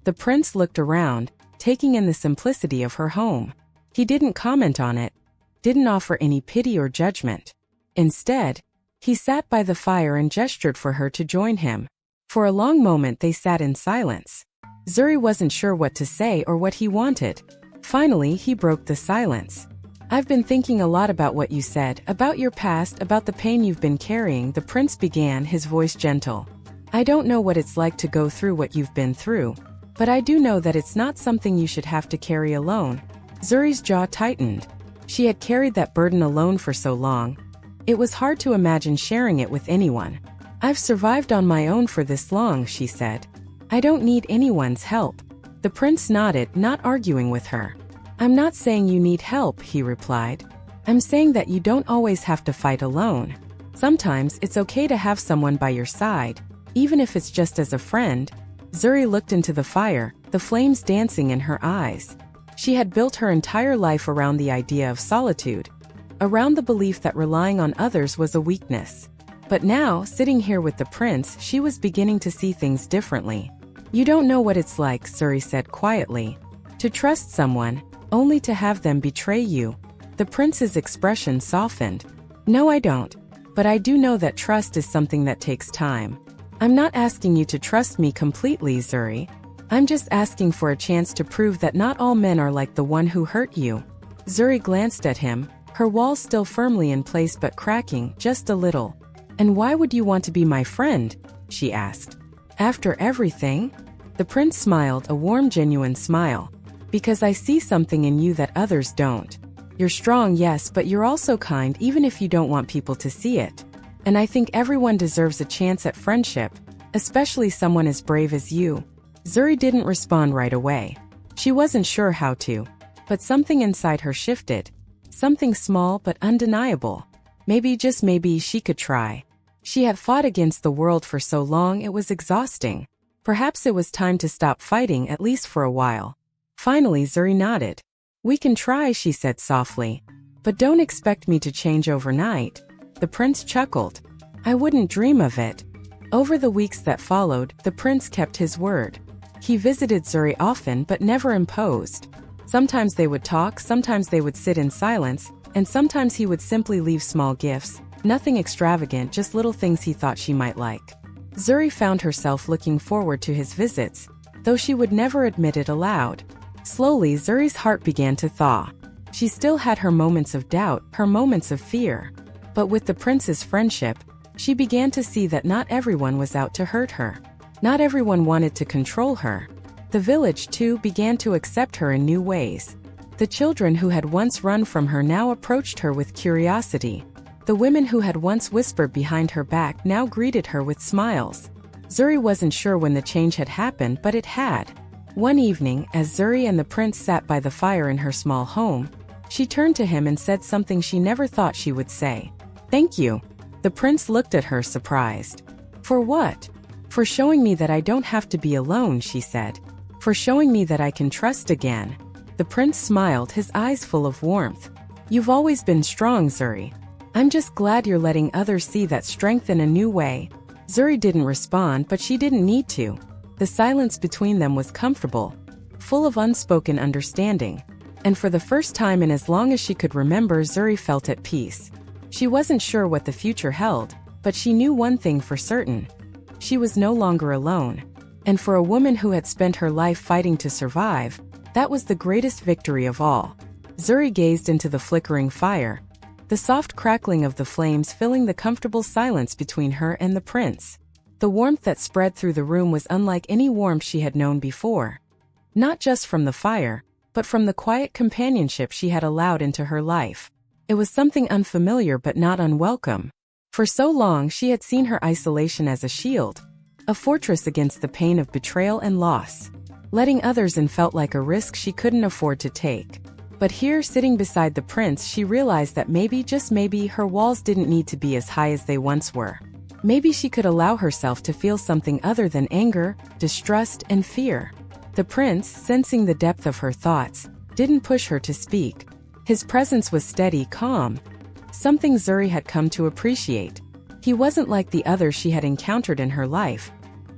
The prince looked around, taking in the simplicity of her home. He didn't comment on it, didn't offer any pity or judgment. Instead, he sat by the fire and gestured for her to join him. For a long moment they sat in silence. Zuri wasn't sure what to say or what he wanted. Finally, he broke the silence. "I've been thinking a lot about what you said, about your past, about the pain you've been carrying," the prince began, his voice gentle. "I don't know what it's like to go through what you've been through, but I do know that it's not something you should have to carry alone." Zuri's jaw tightened. She had carried that burden alone for so long. It was hard to imagine sharing it with anyone. "I've survived on my own for this long," she said. "I don't need anyone's help." The prince nodded, not arguing with her. "I'm not saying you need help," he replied. "I'm saying that you don't always have to fight alone. Sometimes it's okay to have someone by your side, even if it's just as a friend." Zuri looked into the fire, the flames dancing in her eyes. She had built her entire life around the idea of solitude, around the belief that relying on others was a weakness. But now, sitting here with the prince, she was beginning to see things differently. "You don't know what it's like," Zuri said quietly, "to trust someone, only to have them betray you." The prince's expression softened. "No, I don't. But I do know that trust is something that takes time. I'm not asking you to trust me completely, Zuri. I'm just asking for a chance to prove that not all men are like the one who hurt you." Zuri glanced at him, her walls still firmly in place but cracking just a little. "And why would you want to be my friend?" she asked. "After everything?" The prince smiled, a warm, genuine smile. "Because I see something in you that others don't. You're strong, yes, but you're also kind, even if you don't want people to see it. And I think everyone deserves a chance at friendship, especially someone as brave as you." Zuri didn't respond right away. She wasn't sure how to. But something inside her shifted. Something small but undeniable. Maybe, just maybe, she could try. She had fought against the world for so long it was exhausting. Perhaps it was time to stop fighting, at least for a while. Finally, Zuri nodded. "We can try," she said softly. "But don't expect me to change overnight." The prince chuckled. "I wouldn't dream of it." Over the weeks that followed, the prince kept his word. He visited Zuri often but never imposed. Sometimes they would talk, sometimes they would sit in silence, and sometimes he would simply leave small gifts. Nothing extravagant, just little things he thought she might like. Zuri found herself looking forward to his visits, though she would never admit it aloud. Slowly, Zuri's heart began to thaw. She still had her moments of doubt, her moments of fear. But with the prince's friendship, she began to see that not everyone was out to hurt her. Not everyone wanted to control her. The village, too, began to accept her in new ways. The children who had once run from her now approached her with curiosity. The women who had once whispered behind her back now greeted her with smiles. Zuri wasn't sure when the change had happened, but it had. One evening, as Zuri and the prince sat by the fire in her small home, she turned to him and said something she never thought she would say. "Thank you." The prince looked at her, surprised. "For what?" "For showing me that I don't have to be alone," she said. "For showing me that I can trust again." The prince smiled, his eyes full of warmth. "You've always been strong, Zuri. I'm just glad you're letting others see that strength in a new way." Zuri didn't respond, but she didn't need to. The silence between them was comfortable, full of unspoken understanding. And for the first time in as long as she could remember, Zuri felt at peace. She wasn't sure what the future held, but she knew one thing for certain. She was no longer alone. And for a woman who had spent her life fighting to survive, that was the greatest victory of all. Zuri gazed into the flickering fire, the soft crackling of the flames filling the comfortable silence between her and the prince. The warmth that spread through the room was unlike any warmth she had known before. Not just from the fire, but from the quiet companionship she had allowed into her life. It was something unfamiliar but not unwelcome. For so long she had seen her isolation as a shield, a fortress against the pain of betrayal and loss. Letting others in felt like a risk she couldn't afford to take. But here, sitting beside the prince, she realized that maybe, just maybe, her walls didn't need to be as high as they once were. Maybe she could allow herself to feel something other than anger, distrust, and fear. The prince, sensing the depth of her thoughts, didn't push her to speak. His presence was steady, calm. Something Zuri had come to appreciate. He wasn't like the others she had encountered in her life.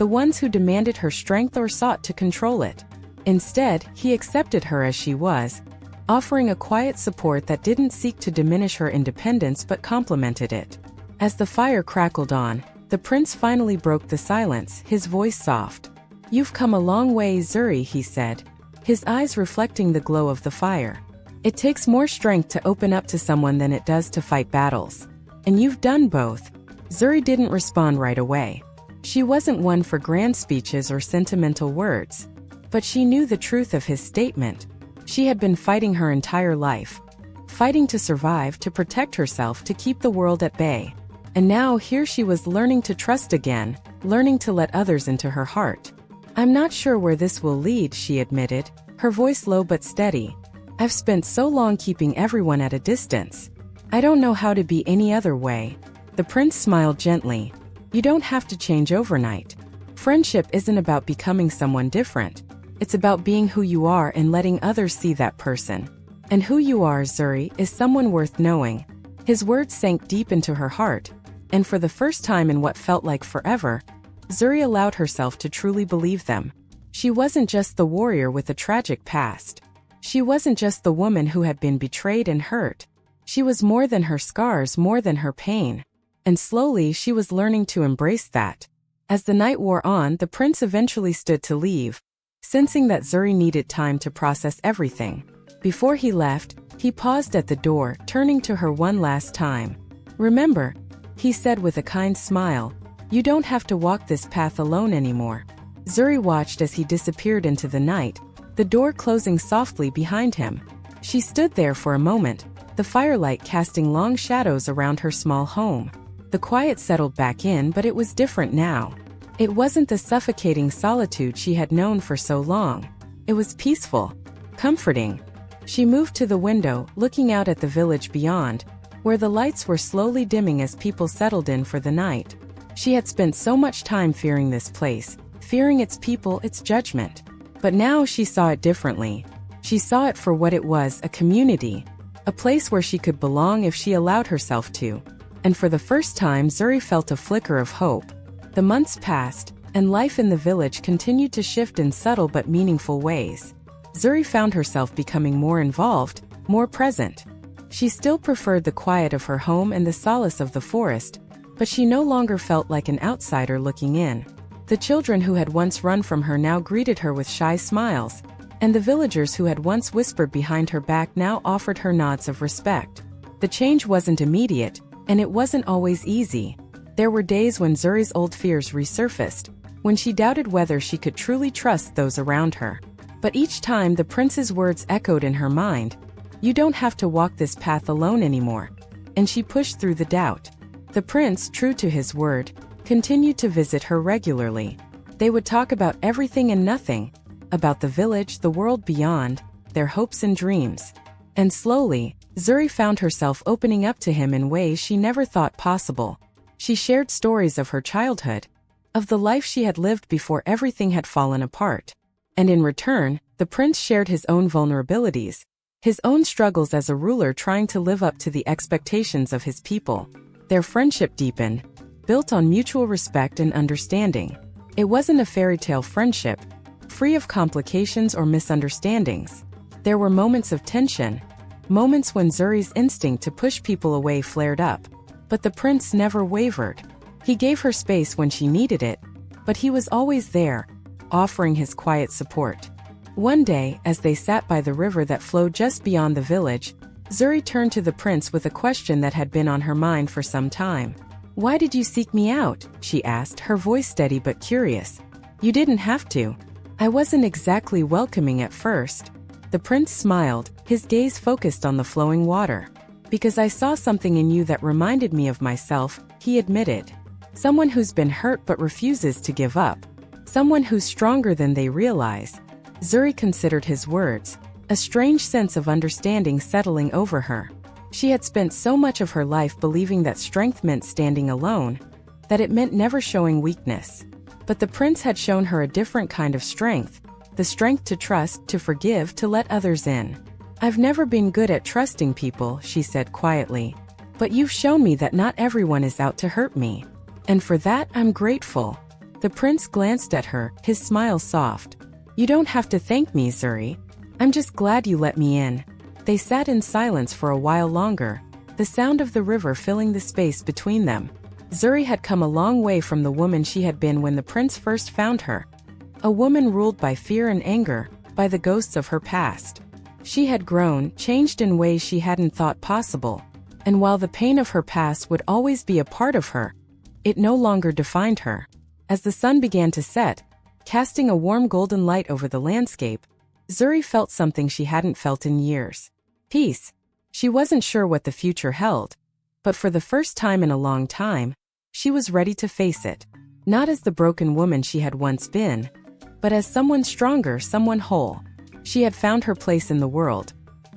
the ones who demanded her strength or sought to control it. Instead, he accepted her as she was, offering a quiet support that didn't seek to diminish her independence but complemented it. As the fire crackled on, the prince finally broke the silence, his voice soft. "You've come a long way, Zuri," he said, his eyes reflecting the glow of the fire. "It takes more strength to open up to someone than it does to fight battles. And you've done both." Zuri didn't respond right away. She wasn't one for grand speeches or sentimental words. But she knew the truth of his statement. She had been fighting her entire life. Fighting to survive, to protect herself, to keep the world at bay. And now here she was learning to trust again, learning to let others into her heart. "I'm not sure where this will lead," she admitted, her voice low but steady. "I've spent so long keeping everyone at a distance. I don't know how to be any other way." The prince smiled gently. "You don't have to change overnight. Friendship isn't about becoming someone different. It's about being who you are and letting others see that person. And who you are, Zuri, is someone worth knowing." His words sank deep into her heart, and for the first time in what felt like forever, Zuri allowed herself to truly believe them. She wasn't just the warrior with a tragic past. She wasn't just the woman who had been betrayed and hurt. She was more than her scars, more than her pain. And slowly she was learning to embrace that. As the night wore on, the prince eventually stood to leave, sensing that Zuri needed time to process everything. Before he left, he paused at the door, turning to her one last time. "Remember," he said with a kind smile, "you don't have to walk this path alone anymore." Zuri watched as he disappeared into the night, the door closing softly behind him. She stood there for a moment, the firelight casting long shadows around her small home. The quiet settled back in, but it was different now. It wasn't the suffocating solitude she had known for so long. It was peaceful, comforting. She moved to the window, looking out at the village beyond, where the lights were slowly dimming as people settled in for the night. She had spent so much time fearing this place, fearing its people, its judgment. But now she saw it differently. She saw it for what it was, a community, a place where she could belong if she allowed herself to. And for the first time, Zuri felt a flicker of hope. The months passed, and life in the village continued to shift in subtle but meaningful ways. Zuri found herself becoming more involved, more present. She still preferred the quiet of her home and the solace of the forest, but she no longer felt like an outsider looking in. The children who had once run from her now greeted her with shy smiles, and the villagers who had once whispered behind her back now offered her nods of respect. The change wasn't immediate, and it wasn't always easy. There were days when Zuri's old fears resurfaced, when she doubted whether she could truly trust those around her. But each time the prince's words echoed in her mind, "You don't have to walk this path alone anymore." And she pushed through the doubt. The prince, true to his word, continued to visit her regularly. They would talk about everything and nothing, about the village, the world beyond, their hopes and dreams. And slowly, Zuri found herself opening up to him in ways she never thought possible. She shared stories of her childhood, of the life she had lived before everything had fallen apart. And in return, the prince shared his own vulnerabilities, his own struggles as a ruler trying to live up to the expectations of his people. Their friendship deepened, built on mutual respect and understanding. It wasn't a fairy tale friendship, free of complications or misunderstandings. There were moments of tension, moments when Zuri's instinct to push people away flared up. But the prince never wavered. He gave her space when she needed it, but he was always there, offering his quiet support. One day, as they sat by the river that flowed just beyond the village, Zuri turned to the prince with a question that had been on her mind for some time. "Why did you seek me out?" she asked, her voice steady but curious. "You didn't have to. I wasn't exactly welcoming at first." The prince smiled, his gaze focused on the flowing water. "Because I saw something in you that reminded me of myself," he admitted. "Someone who's been hurt but refuses to give up. Someone who's stronger than they realize." Zuri considered his words, a strange sense of understanding settling over her. She had spent so much of her life believing that strength meant standing alone, that it meant never showing weakness. But the prince had shown her a different kind of strength, the strength to trust, to forgive, to let others in. "I've never been good at trusting people," she said quietly. "But you've shown me that not everyone is out to hurt me. And for that, I'm grateful." The prince glanced at her, his smile soft. "You don't have to thank me, Zuri. I'm just glad you let me in." They sat in silence for a while longer, the sound of the river filling the space between them. Zuri had come a long way from the woman she had been when the prince first found her. A woman ruled by fear and anger, by the ghosts of her past. She had grown, changed in ways she hadn't thought possible. And while the pain of her past would always be a part of her, it no longer defined her. As the sun began to set, casting a warm golden light over the landscape, Zuri felt something she hadn't felt in years. Peace. She wasn't sure what the future held, but for the first time in a long time, she was ready to face it. Not as the broken woman she had once been, but as someone stronger, someone whole. She had found her place in the world,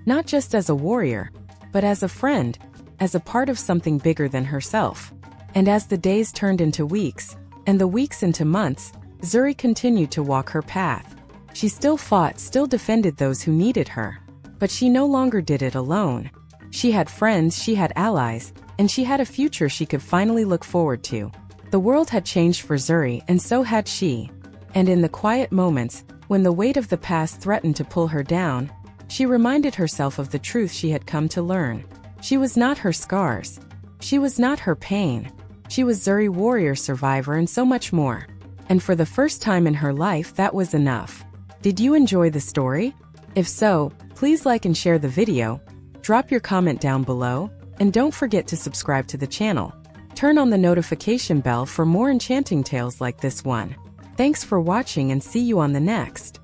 not just as a warrior, but as a friend, as a part of something bigger than herself. And as the days turned into weeks, and the weeks into months, Zuri continued to walk her path. She still fought, still defended those who needed her. But she no longer did it alone. She had friends, she had allies, and she had a future she could finally look forward to. The world had changed for Zuri, and so had she. And in the quiet moments, when the weight of the past threatened to pull her down, she reminded herself of the truth she had come to learn. She was not her scars. She was not her pain. She was Zuri, warrior, survivor, and so much more. And for the first time in her life, that was enough. Did you enjoy the story? If so, please like and share the video, drop your comment down below, and don't forget to subscribe to the channel. Turn on the notification bell for more enchanting tales like this one. Thanks for watching and see you on the next.